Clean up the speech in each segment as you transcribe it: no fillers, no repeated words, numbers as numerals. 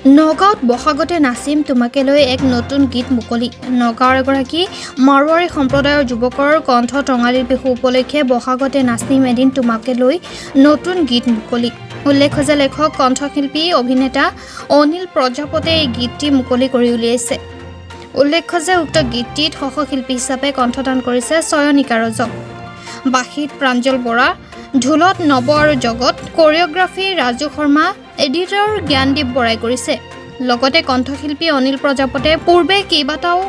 নগাঁৱত বহাগতে নাচিম তোমাকে লৈ এক নতুন গীত মুকলি। নগাঁৱৰ এগৰাকী মাৰোৱাৰী সম্প্ৰদায়ৰ যুৱকৰ কণ্ঠ টঙালীৰ বিহু উপলক্ষে বহাগতে নাচিম এদিন তোমাকে লৈ নতুন গীত মুকলি। উল্লেখ্য যে লেখক কণ্ঠশিল্পী অভিনেতা অনিল প্ৰজাপতিয়ে এই গীতটি মুকলি কৰি উলিয়াইছে। উল্লেখ্য যে উক্ত গীতটিত সহশিল্পী হিচাপে কণ্ঠদান কৰিছে চয়নিকা ৰজক, বাঁহীত প্ৰাঞ্জল বৰা, ঢোলত নৱ আৰু জগত, কোৰিঅ'গ্ৰাফী ৰাজু শৰ্মা, এডিটৰ জ্ঞানদীপ বৰাই কৰিছে। লগতে কণ্ঠশিল্পী অনিল প্ৰজাপতিয়ে পূৰ্বে কেইবাটাও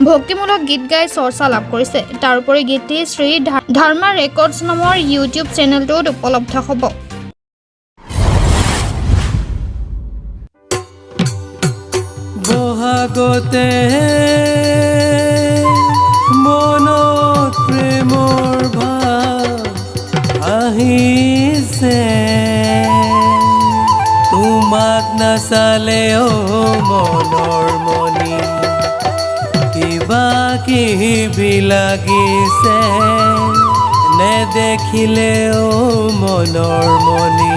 ভক্তিমূলক গীত গাই চৰ্চা লাভ কৰিছে। তাৰোপৰি গীতটি শ্ৰী ধৰ্মা ৰেকৰ্ডছ নামৰ ইউটিউব চেনেলটোত উপলব্ধ হ'ব। বহাগতে মনত প্ৰেমৰ ভাৱ আহিছে, তোমাক নাচালেও মনৰ মনি কিবা কিবি লাগিছে, নেদেখিলেও মনৰ মনি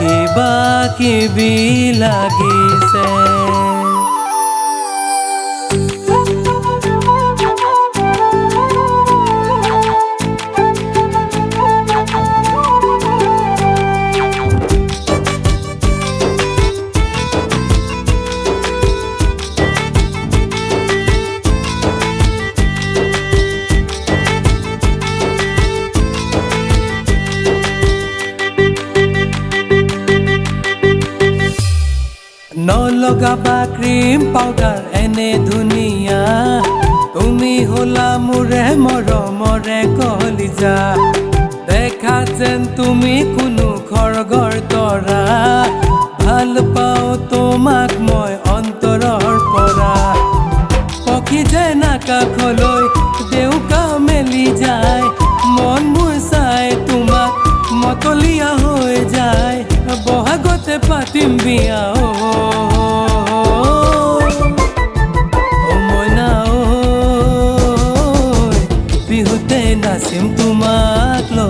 কিবা কিবি লাগিছে। নলগাবা ক্ৰীম পাউডাৰ এনে ধুনীয়া, তুমি হলা মোৰে মৰমৰে কলিজা, দেখা যেন তুমি কোনো খৰগৰ তৰা, ভাল পাওঁ তোমাক মই অন্তৰৰ পৰা, পক্ষী যেন আকাশলৈ দেউকা মেলি যায়, মন মোৰ চাই তোমাক মতলীয়া হৈ যায়, বহাগতে পাতিম বিয়া বিহুতে নাচিম তোমাক লৈ,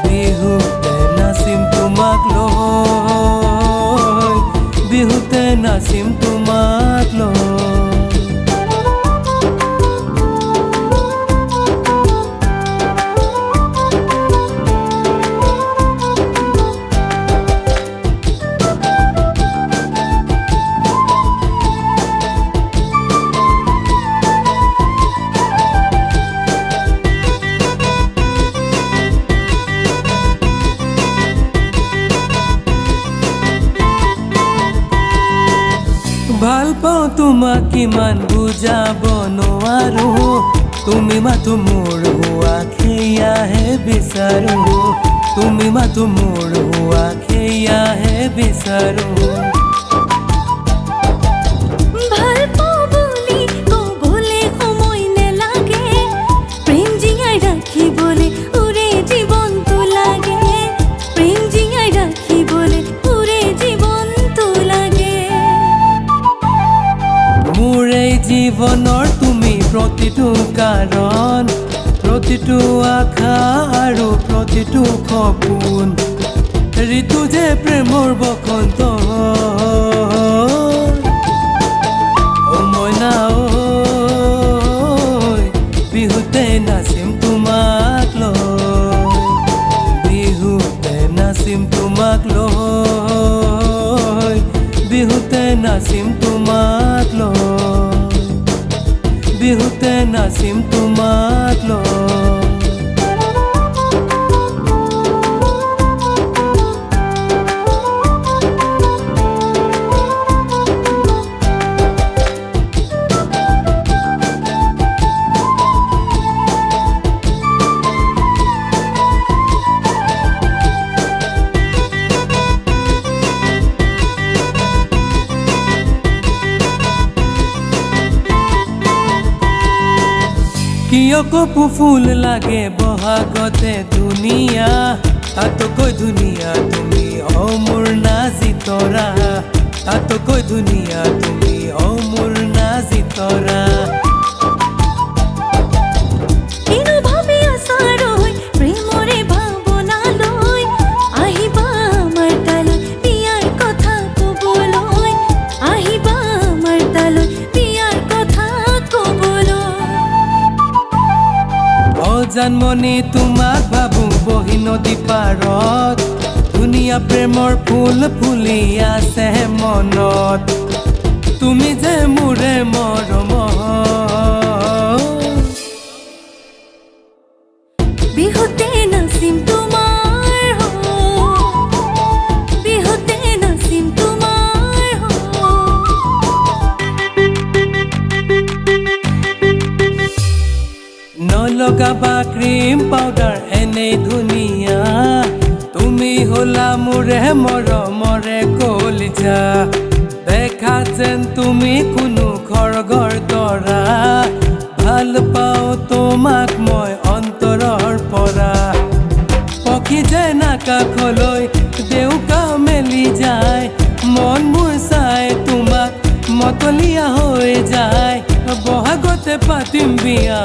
বিহুতে নাচিম তোমাক লৈ, বিহুতে নাচিম তোমাক লৈ। ভাল পাওঁ তোমাক কিমান বুজাব নোৱাৰো, তুমি মাথো মোৰ হোৱা সেয়াহে বিচাৰো, তুমি মাথো মোৰ হোৱা সেয়াহে বিচাৰো। জীৱনৰ তুমি প্ৰতিটো কাৰণ, প্ৰতিটো আশা আৰু প্ৰতিটো সপোন, ঋতু যে প্ৰেমৰ বসন্ত মইনা বিহুতে নাচিম তোমাক লৈ, বিহুতে নাচিম তোমাক লৈ, বিহুতে নাচিম তোমাক লৈ, বিহুতে নাচিম তোমাক লৈ। কিয় কপু ফুল লাগে বহাগতে ধুনীয়া, আতকৈ ধুনীয়া তুমি মোৰ নাজি তৰা, আতকৈ ধুনীয়া তুমি মোৰ নাজি তৰা। প্ৰেমৰে ভাৱনা লৈ আহিবা আমাৰ তালৈ, বিয়াৰ কথা জানমণি তোমাক ভাবো বহি নদী পাৰত ধুনীয়া প্ৰেমৰ ফুল ফুলি আছে মনত তুমি যে মোৰে মৰম বিহুতে নাচিম তোমাৰ হৈ বিহুতে নাচিম তোমাৰ নলগাবা ক্ৰীম পাউডাৰ এনেই ধুনীয়া তুমি হলা মোৰে মৰমৰে কলিজা দেখা যেন তুমি কোনো খৰগৰ তৰা ভাল পাওঁ তোমাক মই অন্তৰৰ পৰা পক্ষী যেন আকাশলৈ দেউকা মেলি যায় মন মোৰ চাই তোমাক মতলীয়া হৈ যায় বহাগতে পাতিম বিয়া